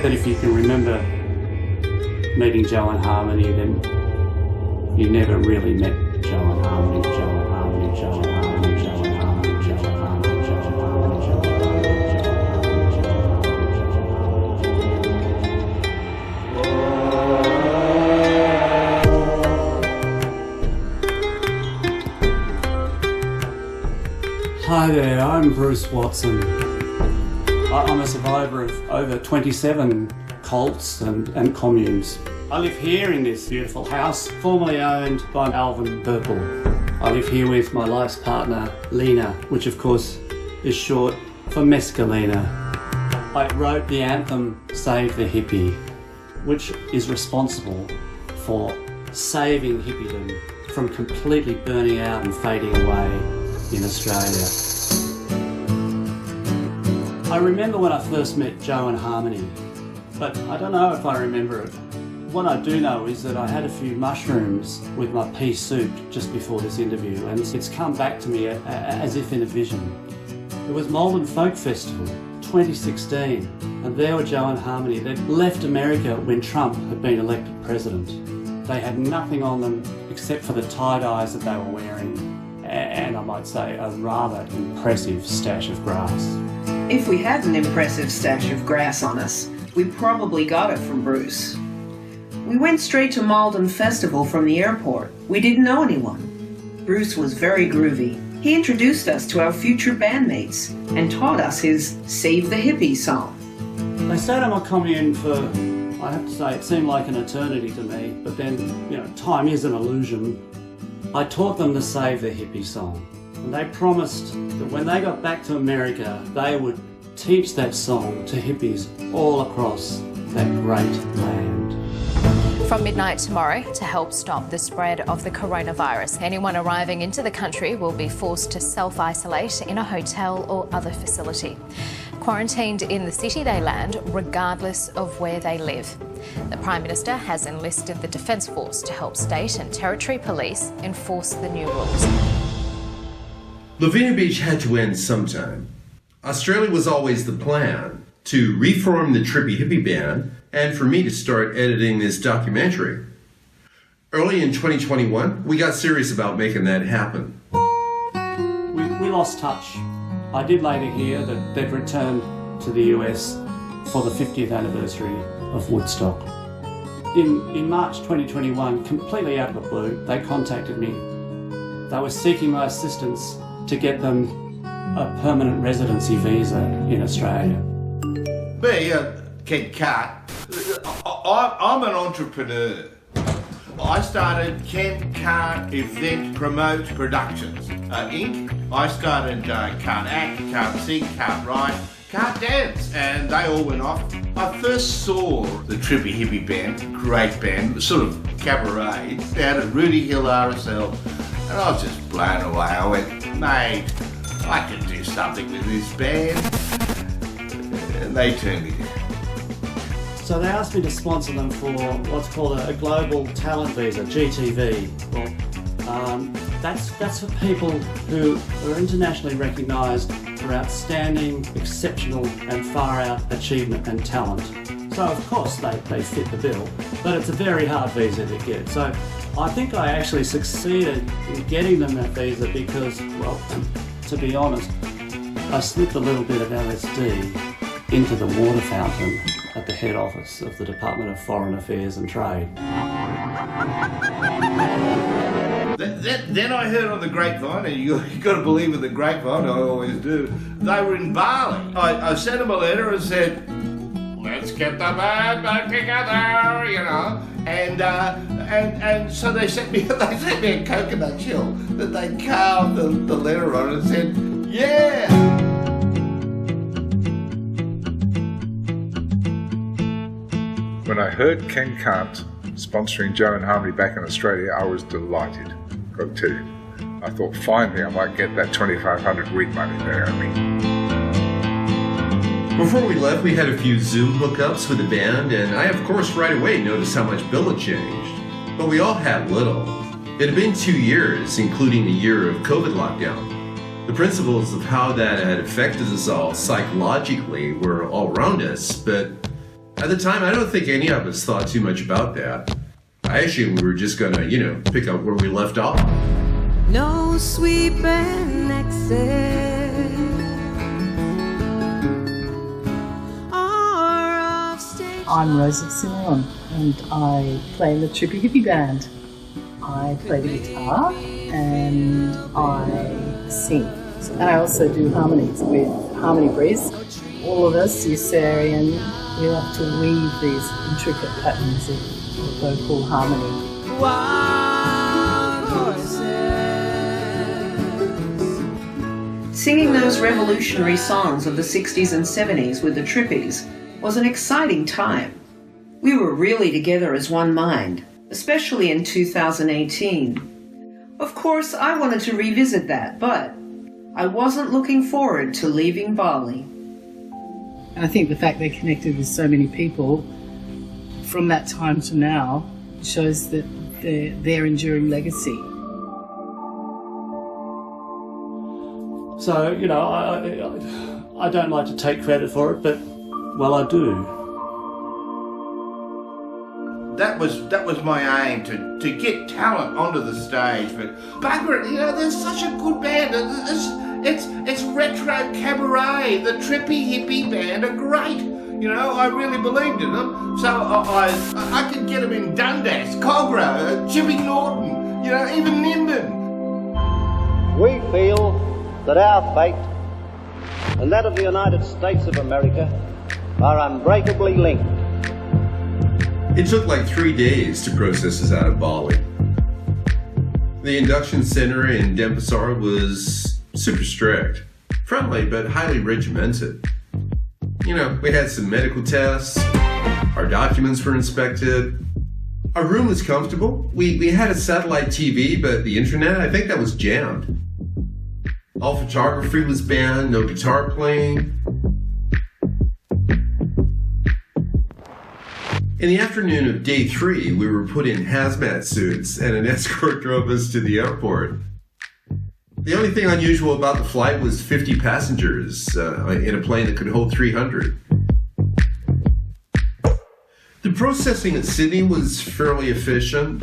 say that if you can remember meeting Joe and Harmony, then you never really met Joe and Harmony, Joe and Harmony, Joe and Harmony, Joe and Harmony, Joe and Harmony, Joe and Harmony, Joe and Harmony. Hi there, I'm Bruce Watson. I'm a survivor of over 27 cults and communes. I live here in this beautiful house, formerly owned by Alvin Purple. I live here with my life's partner, Lena, which of course is short for Mescalina. I wrote the anthem, Save the Hippie, which is responsible for saving hippiedom from completely burning out and fading away in Australia. I remember when I first met Joe and Harmony, but I don't know if I remember it. What I do know is that I had a few mushrooms with my pea soup just before this interview, and it's come back to me as if in a vision. It was Malden Folk Festival, 2016, and there were Joe and Harmony. They'd left America when Trump had been elected president. They had nothing on them except for the tie-dyes that they were wearing, and I might say a rather impressive stash of grass. If we had an impressive stash of grass on us, we probably got it from Bruce. We went straight to Malden Festival from the airport. We didn't know anyone. Bruce was very groovy. He introduced us to our future bandmates and taught us his Save the Hippie song. They stayed on my commune for, I have to say, it seemed like an eternity to me, but then, time is an illusion. I taught them the Save the Hippie song, and they promised that when they got back to America, they would teach that song to hippies all across that great land. From midnight tomorrow, to help stop the spread of the coronavirus, anyone arriving into the country will be forced to self-isolate in a hotel or other facility. Quarantined in the city they land, regardless of where they live. The Prime Minister has enlisted the Defence Force to help state and territory police enforce the new rules. Lavina Beach had to end sometime. Australia was always the plan, to reform the Trippy Hippy band and for me to start editing this documentary. Early in 2021, we got serious about making that happen. We lost touch. I did later hear that they'd returned to the US for the 50th anniversary of Woodstock. In March 2021, completely out of the blue, they contacted me. They were seeking my assistance to get them a permanent residency visa in Australia. Me, Kant. I'm an entrepreneur. I started Kant Event Promote Productions, Inc. I started Can't Act, Can't Sing, Can't Write, Can't Dance, and they all went off. I first saw the Trippy Hippy band, great band, sort of cabaret, down at Rudy Hill RSL, and I was just blown away. I went, mate, I can do something with this band. And they turned me down. So they asked me to sponsor them for what's called a global talent visa, GTV. Well, that's for people who are internationally recognised for outstanding, exceptional and far-out achievement and talent. So of course they fit the bill, but it's a very hard visa to get. So I think I actually succeeded in getting them that visa because, well, to be honest, I slipped a little bit of LSD into the water fountain at the head office of the Department of Foreign Affairs and Trade. Then I heard on the grapevine, and you got to believe in the grapevine, I always do, they were in Bali. I sent them a letter and said, let's get the band back together, and so they sent me a coconut shell that they carved the letter on and said, yeah. When I heard Ken Kant sponsoring Joe and Harmony back in Australia, I was delighted, got to tell you. I thought finally I might get that 2,500 weed money they owe me. Before we left, we had a few Zoom hookups with the band, and I, of course, right away noticed how much Bill had changed. But we all had little. It had been 2 years, including a year of COVID lockdown. The principles of how that had affected us all psychologically were all around us, but At the time, I don't think any of us thought too much about that. I assumed we were just gonna, pick up where we left off. No sweeping exit or off stage. I'm Rosa Cimarron and I play in the Trippy Hippy band. I play the guitar and I sing. And I also do harmonies with Harmony Breeze. All of us, Usarian, we love to weave these intricate patterns of vocal harmony. Wild horses. Singing those revolutionary songs of the 60s and 70s with the Trippies was an exciting time. We were really together as one mind, especially in 2018. Of course, I wanted to revisit that, but I wasn't looking forward to leaving Bali. And I think the fact they're connected with so many people from that time to now shows that their enduring legacy. So, I don't like to take credit for it, but, well, I do. That was my aim, to get talent onto the stage. But bugger it, they're such a good band. It's retro cabaret. The Trippy Hippy band are great. I really believed in them. So I could get them in Dundas, Cogra, Chipping Norton, even Nimbin. We feel that our fate and that of the United States of America are unbreakably linked. It took like 3 days to process us out of Bali. The induction center in Denpasar was super strict, friendly but highly regimented. We had some medical tests, our documents were inspected, our room was comfortable, we had a satellite TV, but the internet, I think that was jammed. All photography was banned, no guitar playing. In the afternoon of day 3, we were put in hazmat suits and an escort drove us to the airport. The only thing unusual about the flight was 50 passengers in a plane that could hold 300. The processing at Sydney was fairly efficient.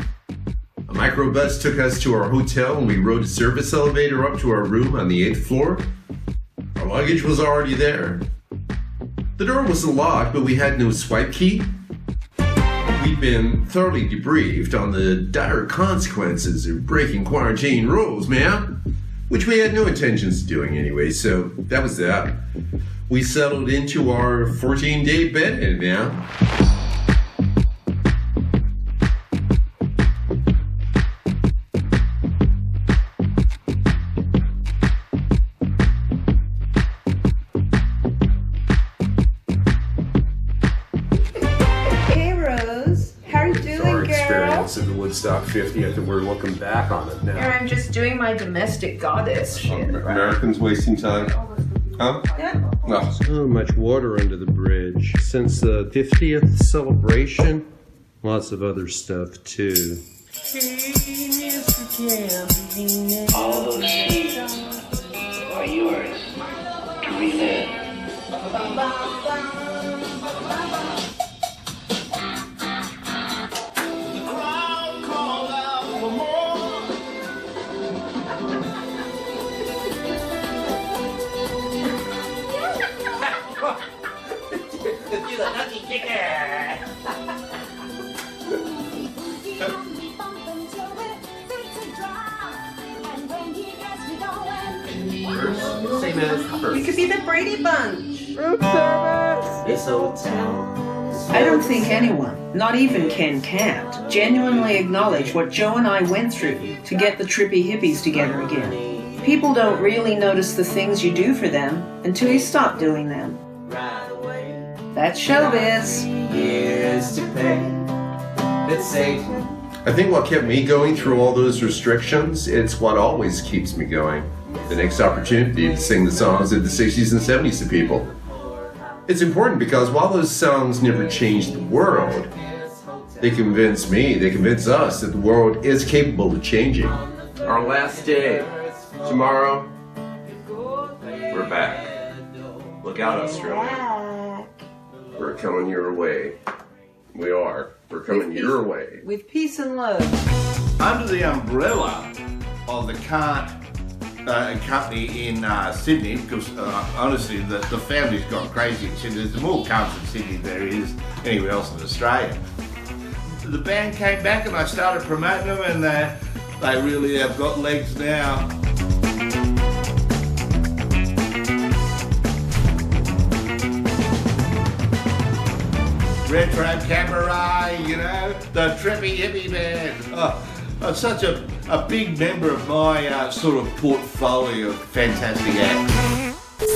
A microbus took us to our hotel and we rode a service elevator up to our room on the 8th floor. Our luggage was already there. The door wasn't locked, but we had no swipe key. We'd been thoroughly debriefed on the dire consequences of breaking quarantine rules, man. Which we had no intentions of doing anyway, so that was that. We settled into our 14-day bed-in now. Of the Woodstock 50th, and we're looking back on it now. Here I'm just doing my domestic goddess shit. Americans wasting time. Huh? Yeah. No. So much water under the bridge. Since the 50th celebration, lots of other stuff too. All those seeds are yours to relive. Same as first. We could be the Brady Bunch. This old town. I don't think anyone, not even Kant, genuinely acknowledged what Joe and I went through to get the Trippy Hippies together again. People don't really notice the things you do for them until you stop doing them. That's showbiz. Years to pay. Let's say. I think what kept me going through all those restrictions, it's what always keeps me going. The next opportunity to sing the songs of the 60s and 70s to people. It's important because while those songs never changed the world, they convince me, they convince us that the world is capable of changing. Our last day. Tomorrow, we're back. Look out, Australia. We're coming your way. We are. We're coming your way. With peace and love. Under the umbrella of the Kant company in Sydney, because honestly the family's gone crazy in Sydney. There's more Kants in Sydney than there is anywhere else in Australia. The band came back and I started promoting them, and they really have got legs now. Retro Cabaret, you know, the Trippy Hippy band. Oh, I'm such a big member of my sort of portfolio of fantastic acts.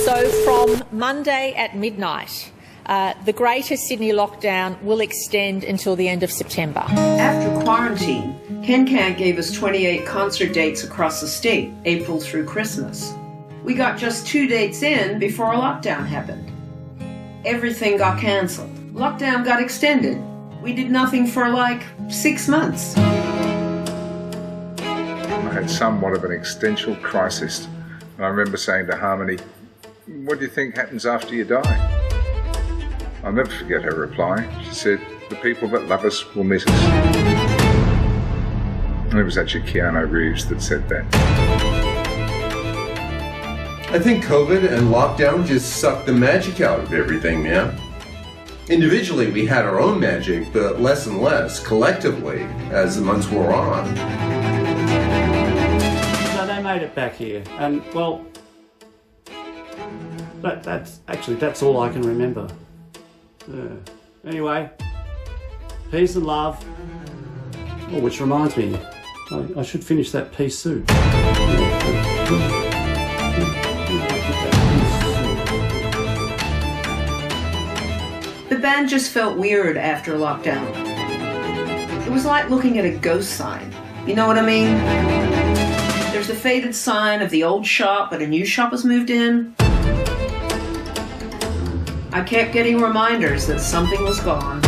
So from Monday at midnight, the Greater Sydney lockdown will extend until the end of September. After quarantine, Kant gave us 28 concert dates across the state, April through Christmas. We got just 2 dates in before a lockdown happened. Everything got cancelled. Lockdown got extended. We did nothing for like 6 months. I had somewhat of an existential crisis. And I remember saying to Harmony, "What do you think happens after you die?" I'll never forget her reply. She said, "The people that love us will miss us." And it was actually Keanu Reeves that said that. I think COVID and lockdown just sucked the magic out of everything, man. Individually, we had our own magic, but less and less collectively as the months wore on. So they made it back here, and well, that's all I can remember. Anyway, peace and love. Oh, which reminds me, I should finish that pea soup. The band just felt weird after lockdown. It was like looking at a ghost sign. You know what I mean? There's the faded sign of the old shop, but a new shop has moved in. I kept getting reminders that something was gone.